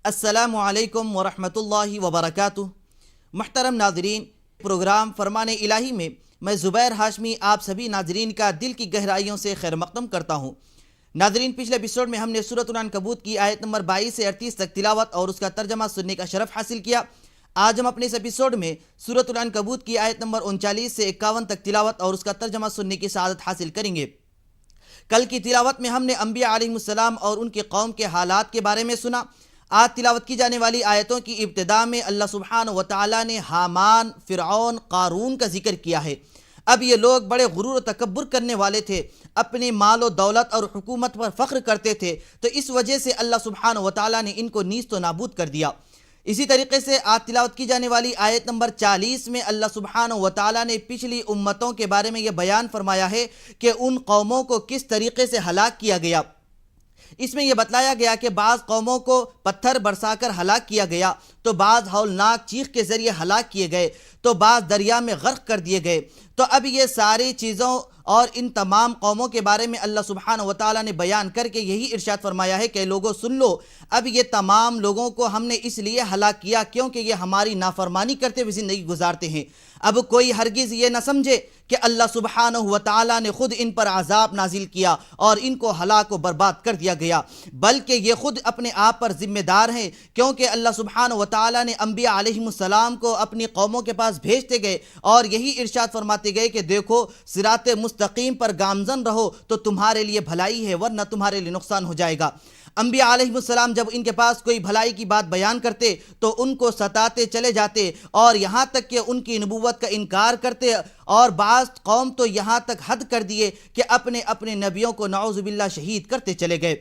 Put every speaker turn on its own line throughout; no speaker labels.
अस्सलामु अलैकुम वरहमतुल्लाहि वबरकातुह। मुहतरम नाज़रीन, प्रोग्राम फरमान इलाही में मैं ज़ुबैर हाशमी आप सभी नाज़रीन का दिल की गहराइयों से खैर मक़दम करता हूँ। नाज़रीन, पिछले एपिसोड में हमने सूरह عنकबूत की आयत नंबर 22 से 38 तक तिलावत और उसका तर्जमा सुनने का शरफ़ हासिल किया। आज हम अपने इस एपिसोड में सूरह عنकबूत की आयत नंबर 39 से 51 तक तिलावत और उसका तर्जमा सुनने की सआदत हासिल करेंगे। कल की तिलावत में हमने अंबिया अलैहिमुस्सलाम और उनकी कौम के हालात के बारे में सुना। आज तिलावत की जाने वाली आयतों की इब्तिदा में अल्लाह सुब्हानहु व तआला ने हामान, फ़िरऔन, क़ारून का जिक्र किया है। अब ये लोग बड़े गुरूर और तकब्बुर करने वाले थे, अपने माल व दौलत और हुकूमत पर फ़ख्र करते थे, तो इस वजह से अल्लाह सुब्हानहु व तआला ने इनको नीस्त व नाबूद कर दिया। इसी तरीके से आज तिलावत की जाने वाली आयत नंबर 40 में अल्लाह सुब्हानहु व तआला ने पिछली उम्मतों के बारे में यह बयान फरमाया है कि उन कौमों को किस तरीके से हलाक किया गया। इसमें यह बतलाया गया कि बाज़ कौमों को पत्थर बरसाकर हलाक किया गया, तो बाज़ हौलनाक चीख के ज़रिए हलाक किए गए, तो बाज़ दरिया में गर्क कर दिए गए। तो अब ये सारी चीज़ों और इन तमाम कौमों के बारे में अल्लाह सुब्हानहु व तआला ने बयान करके यही इरशाद फरमाया है कि लोगों सुन लो, अब ये तमाम लोगों को हमने इसलिए हलाक किया क्योंकि ये हमारी नाफरमानी करते हुए ज़िंदगी गुजारते हैं। अब कोई हरगिज़ ये न समझे कि अल्लाह सुब्हानहु व तआला ने खुद इन पर अज़ाब नाजिल किया और इनको हलाक व बर्बाद कर दिया गया, बल्कि ये खुद अपने आप पर ज़िम्मेदार हैं, क्योंकि अल्लाह सुब्हानहु व तआला ने अंबिया अलैहिमुस्सलाम को अपनी कौमों के पास भेजते गए और यही इरशाद फरमाते गए कि देखो, सिराते मुस्तकीम पर गामज़न रहो तो तुम्हारे लिए भलाई है, वरना तुम्हारे लिए नुकसान हो जाएगा। अंबिया अलैहिमुस्सलाम जब इनके पास कोई भलाई की बात बयान करते तो उनको सताते चले जाते और यहाँ तक कि उनकी नबूवत का इनकार करते, और बाज़ कौम तो यहाँ तक हद कर दिए कि अपने अपने नबियों को नऊज़ु बिल्लाह शहीद करते चले गए।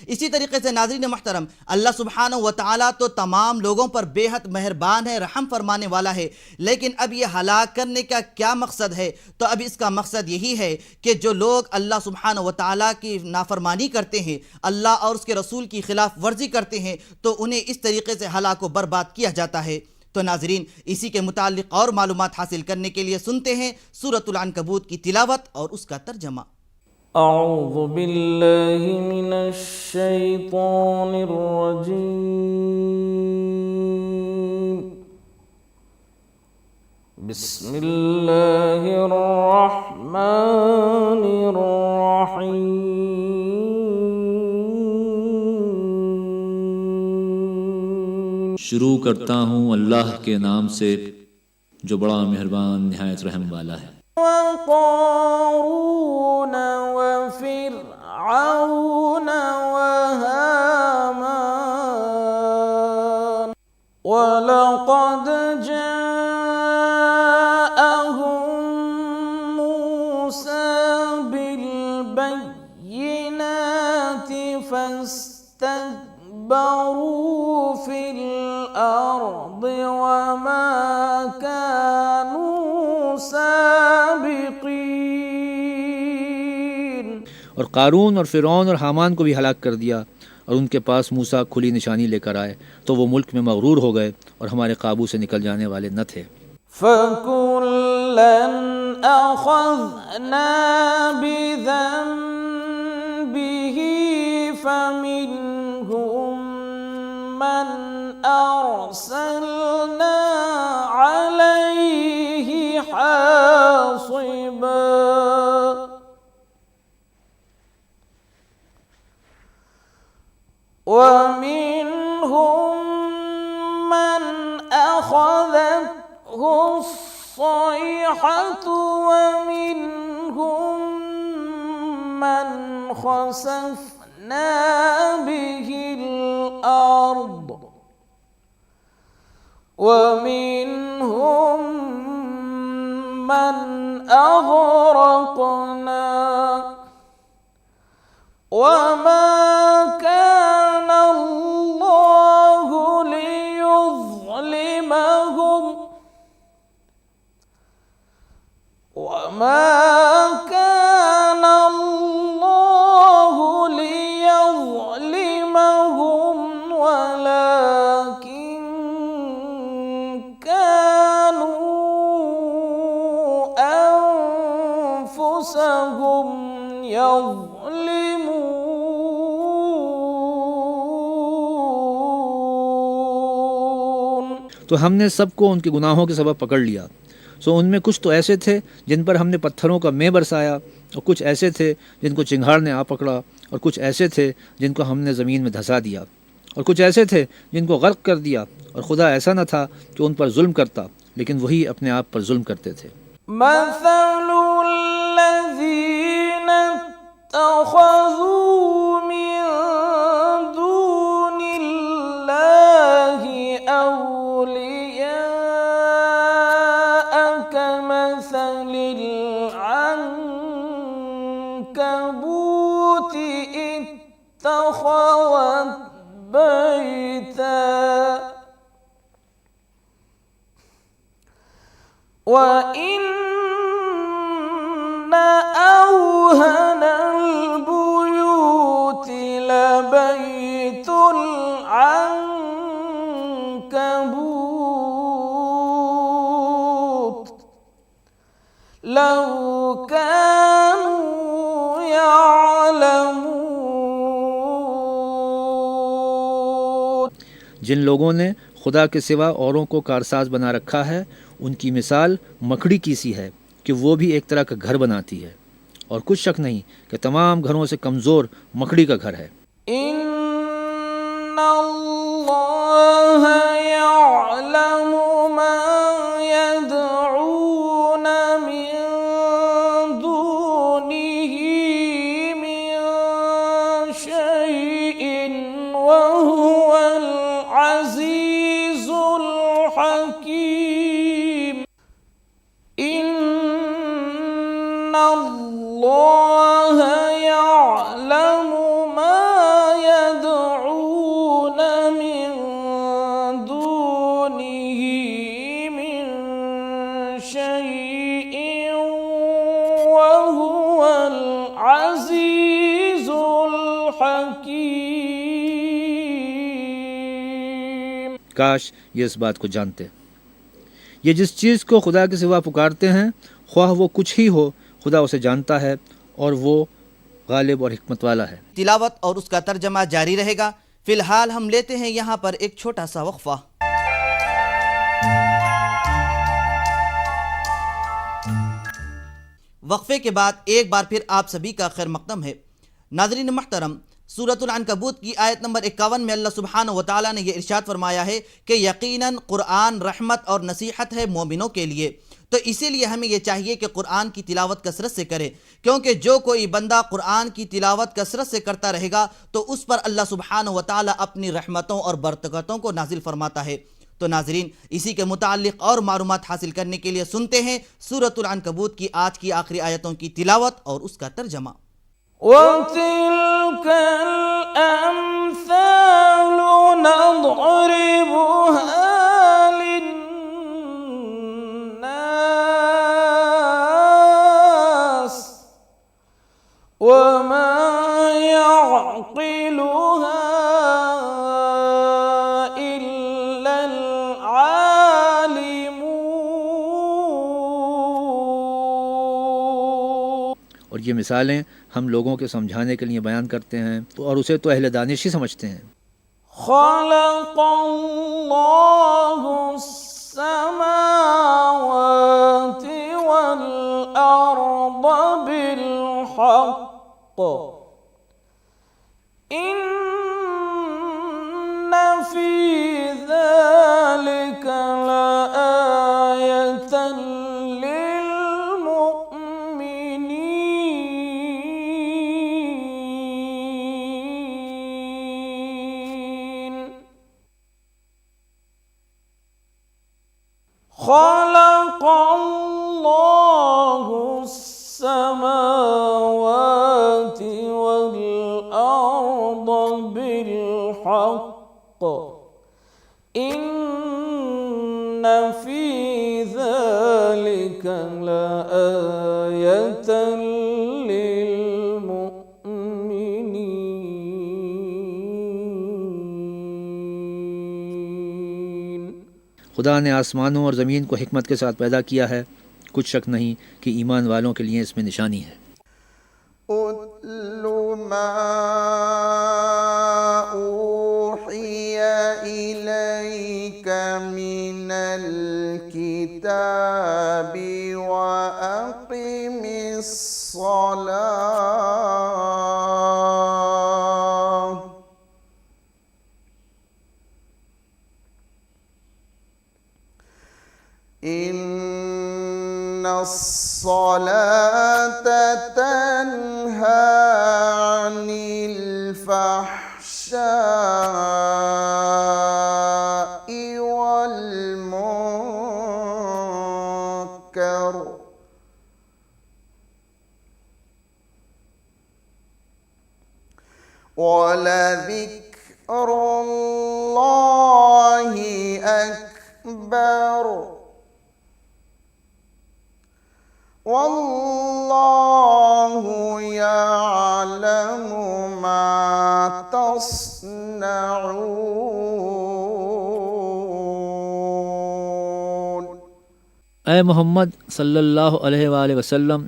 इसी तरीके से नाज़रीन मोहतरम, अल्लाह सुब्हानहु व तआला तो तमाम लोगों पर बेहद मेहरबान है, रहम फरमाने वाला है, लेकिन अब ये हलाक करने का क्या मकसद है? तो अब इसका मकसद यही है कि जो लोग अल्लाह सुब्हानहु व तआला की नाफरमानी करते हैं, अल्लाह और उसके रसूल की खिलाफ वर्जी करते हैं, तो उन्हें इस तरीके से हलाक व बर्बाद किया जाता है। तो नाज़रीन, इसी के मुताल्लिक़ और मालूमात हासिल करने के लिए सुनते हैं सूरह عنकबूत की तिलावत और उसका तर्जमा।
अऊज़ु बिल्लाहि मिनश शैतानिर रजीम। बिस्मिल्लाहिर रहमानिर रहीम।
शुरू करता हूँ अल्लाह के नाम से जो बड़ा मेहरबान निहायत रहम वाला है।
وقارون وفرعون وهامان ولقد جاءهم موسى بالبينات فاستكبروا في الأرض وما كانوا سابقين।
और क़ारून और फ़िरऔन और हामान को भी हलाक कर दिया, और उनके पास मूसा खुली निशानी लेकर आए तो वो मुल्क में मगरूर हो गए और हमारे काबू से निकल जाने वाले न थे।
फकुल्लन अख़ज़ना बिज़न्बिही फमिनहुम मन अरसलना अलैहि हासिबा ومنهم من أخذته الصيحة ومنهم من خسفنا به الأرض ومنهم من أغرقنا وما كان الله ليظلمهم وما كان الله ليظلمهم ولكن كانوا أنفسهم يظلمون
तो हमने सबको उनके गुनाहों के सबब पकड़ लिया। सो उनमें कुछ तो ऐसे थे जिन पर हमने पत्थरों का मैं बरसाया, और कुछ ऐसे थे जिनको चिंगार ने आ पकड़ा, और कुछ ऐसे थे जिनको हमने ज़मीन में धंसा दिया, और कुछ ऐसे थे जिनको गर्क कर दिया। और खुदा ऐसा न था कि उन पर जुल्म करता, लेकिन वही अपने आप पर जुल्म करते थे।
عنكبوت اتخذت بيتا وإن أوهن البيوت لبيت العنكبوت لو كانوا يعلمون।
जिन लोगों ने खुदा के सिवा औरों को कारसाज बना रखा है, उनकी मिसाल मकड़ी की सी है कि वो भी एक तरह का घर बनाती है, और कुछ शक नहीं कि तमाम घरों से कमज़ोर मकड़ी का घर है।
इन्नल्लाह यअलमु मा यदऊन मिन दूनिही मिन शैइन व हुवल अज़ीज़ुल हकीम। इन्नल्लाह यअलमु मा यदऊन मिन दूनिही मिन शैइन व हुवल अज़ीज़ुल हकीम।
काश ये इस बात को जानते। ये जिस चीज़ को खुदा के सिवा पुकारते हैं, ख्वाह वो कुछ ही हो, खुदा उसे जानता है और वो गालिब और हिकमत वाला है।
तिलावत और उसका तर्जमा जारी रहेगा। फिलहाल हम लेते हैं यहाँ पर एक छोटा सा वक्फा। वक्फे के बाद एक बार फिर आप सभी का खैर मकदम है। नाज़रीन मुहतरम, सूरतुल अनकबूत की आयत नंबर 51 में अल्लाह सुब्हानहु व तआला ने यह इरशाद फरमाया है कि यकीनन कुरान रहमत और नसीहत है मोमिनों के लिए। तो इसीलिए हमें यह चाहिए कि कुरान की तिलावत कसरत से करें, क्योंकि जो कोई बंदा कुरान की तिलावत कसरत से करता रहेगा तो उस पर अल्लाह सुब्हानहु व तआला अपनी रहमतों और बरकतों को नाजिल फरमाता है। तो नाजरीन, इसी के मुताल्लिक़ और मालूमात हासिल करने के लिए सुनते हैं सूरतुल अनकबूत की आज की आखिरी आयतों की तिलावत और उसका तर्जमा।
वतिल्कल अम्सालु नضربها लिन्नास वमा यअक़िलुहा इल्लल आलिमून।
और ये मिसालें हम लोगों के समझाने के लिए बयान करते हैं, और उसे तो अहले दानिश ही समझते हैं।
खलक़ल्लाहु अस्समावाति वल अर्द बिल हक़्क़ इन्न फी ज़ालिका लआयतन खलक़ल्लाहु अस्समावाति वल अर्द बिल हक़्क़ इन्न फी ज़ालिका लआयतन लिलमुमिनीन।
खुदा ने आसमानों और ज़मीन को हिकमत के साथ पैदा किया है, कुछ शक नहीं कि ईमान वालों के लिए इसमें निशानी है।
उत्लु मा ऊहिया इलैका मिन إن الصلاة تنهى عن الفحشاء والمنكر ولذكر الله أكبر والله يعلم ما تصنعون۔
اے محمد صلی اللہ علیہ وآلہ وسلم،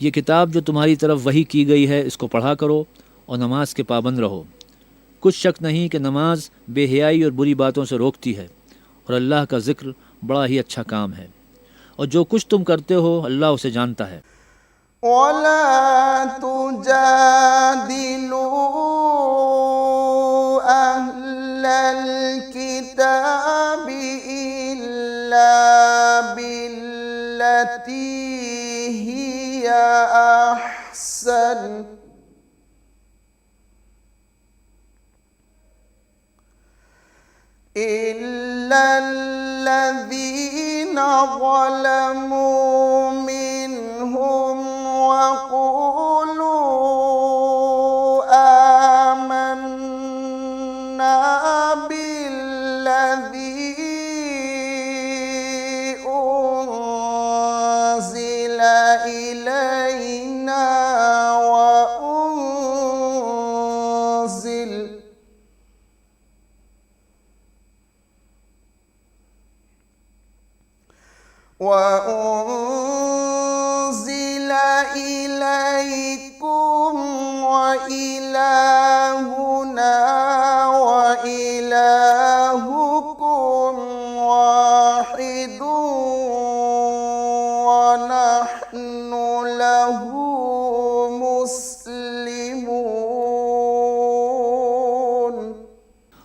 یہ کتاب جو تمہاری طرف وحی کی گئی ہے اس کو پڑھا کرو اور نماز کے پابند رہو۔ کچھ شک نہیں کہ نماز بے حیائی اور بری باتوں سے روکتی ہے، اور اللہ کا ذکر بڑا ہی اچھا کام ہے، اور جو کچھ تم کرتے ہو اللہ اسے جانتا ہے۔
ولا تجادلوا أهل الكتاب إلا بالتي هي أحسن إلا الذين ظلموا منهم وقولوا آمنا بالذي أنزل إلينا وأنزل إليكم وإلهنا وإلهكم واحد ونحن له مسلمون۔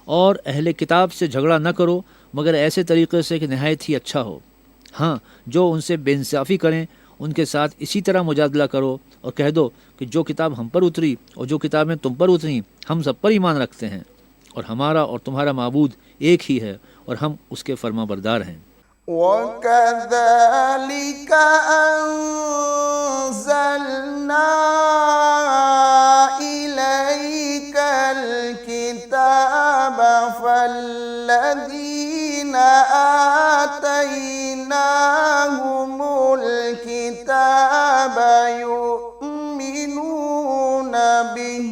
اور اہل کتاب سے جھگڑا نہ کرو مگر ایسے طریقے سے کہ نہایت ہی اچھا ہو۔ ہاں، جو ان سے بے انصافی کریں ان کے ساتھ اسی طرح مجادلہ کرو اور کہہ دو کہ جو کتاب ہم پر اتری اور جو کتابیں تم پر اتریں ہم سب پر ایمان رکھتے ہیں، اور ہمارا اور تمہارا معبود ایک ہی ہے اور ہم اس کے فرما بردار ہیں۔
وَكَذَلِكَ أَنزَلْنَا إِلَيْكَ الْكِتَابَ فَالَّذِينَ آتَيْنَاهُمُ الْكِتَابَ يُؤْمِنُونَ بِهِ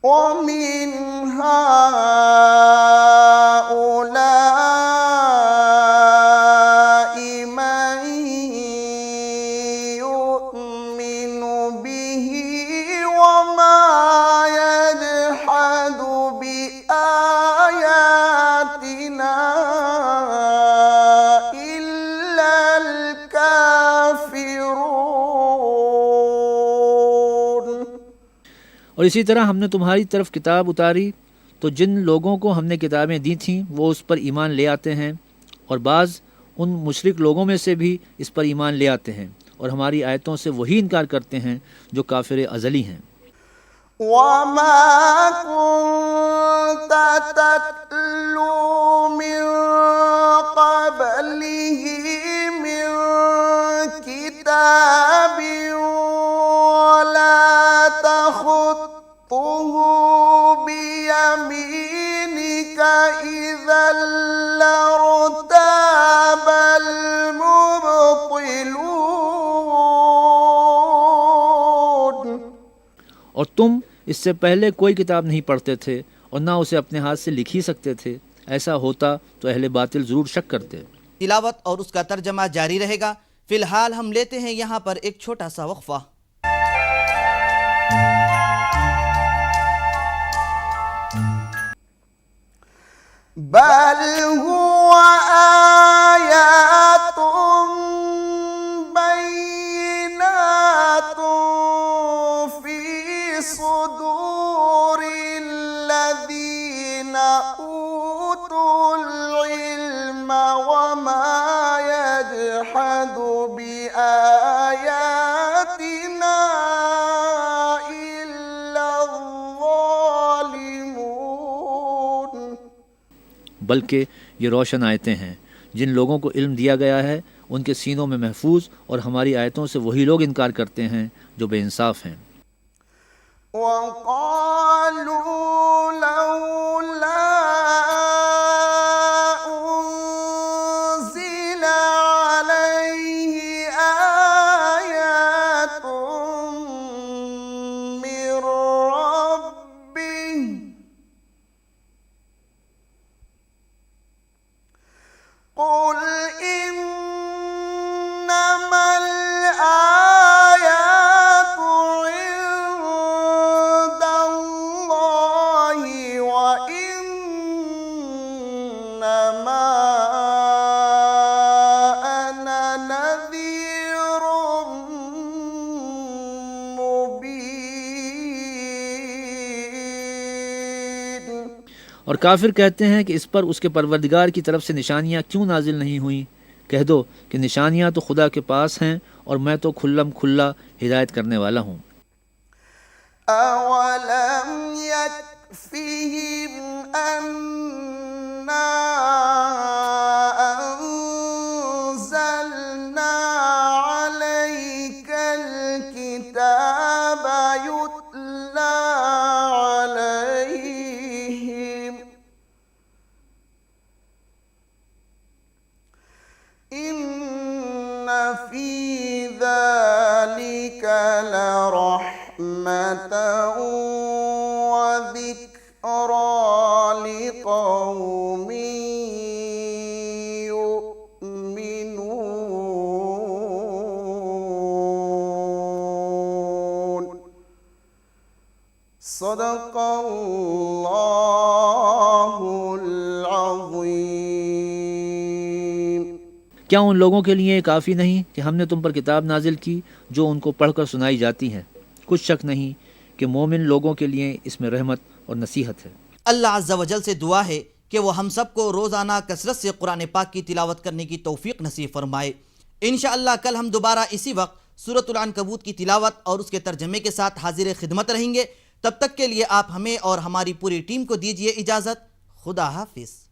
وَمِنْ هَؤُلَاءِ مَنْ يُؤْمِنُ بِهِ وَمَا يَجْحَدُ بِآيَاتِنَا إِلَّا الْكَافِرُونَ۔
اور اسی طرح ہم نے تمہاری طرف کتاب اتاری تو جن لوگوں کو ہم نے کتابیں دی تھیں وہ اس پر ایمان لے آتے ہیں، اور بعض ان مشرک لوگوں میں سے بھی اس پر ایمان لے آتے ہیں اور ہماری آیتوں سے وہی انکار کرتے ہیں جو کافر ازلی ہیں۔
وَمَا كُنْتَ تَتْلُو مِنْ قَبْلِهِ مِنْ كِتَابٍ وَلَا تَخُطُّهُ بِيَمِينِكَ إِذًا لَارْتَابَ الْمُبْطِلُونَ۔
اور تم اس سے پہلے کوئی کتاب نہیں پڑھتے تھے اور نہ اسے اپنے ہاتھ سے لکھ ہی سکتے تھے، ایسا ہوتا تو اہل باطل ضرور شک کرتے۔
تلاوت اور اس کا ترجمہ جاری رہے گا۔ فی الحال ہم لیتے ہیں یہاں پر ایک چھوٹا سا وقفہ۔
بل هو آيات بينات في صدور الذين
बल्कि ये रोशन आयतें हैं। जिन लोगों को इल्म दिया गया है उनके सीनों में महफूज, और हमारी आयतों से वही लोग इनकार करते हैं जो बेइंसाफ हैं।
وقالوا لولا أنزل عليه آيات من ربه قل إنما الآيات عند الله وإنما أنا نذير مبين।
और काफिर कहते हैं कि इस पर उसके परवरदिगार की तरफ से निशानियाँ क्यों नाजिल नहीं हुई। कह दो कि निशानियाँ तो खुदा के पास हैं और मैं तो खुल्लम खुल्ला हिदायत करने वाला हूँ।
أولم يكفهم أنا أنزلنا عليك الكتاب يتلى عليهم إن في ذلك لرحمة وذكرى لقوم يؤمنون صدق الله العظيم।
क्या उन लोगों के लिए काफ़ी नहीं कि हमने तुम पर किताब नाजिल की जो उनको पढ़कर सुनाई जाती है। कुछ शक नहीं कि मोमिन लोगों के लिए इसमें रहमत और नसीहत है।
अल्लाह अज़्ज़ा वजल से दुआ है कि वो हम सबको रोज़ाना कसरत से कुरान पाक की तिलावत करने की तौफीक नसीब फरमाए। इंशाअल्लाह कल हम दोबारा इसी वक्त सूरह عنکبوت की तिलावत और उसके तर्जमे के साथ हाजिर खिदमत रहेंगे। तब तक के लिए आप हमें और हमारी पूरी टीम को दीजिए इजाज़त। खुदा हाफिज़।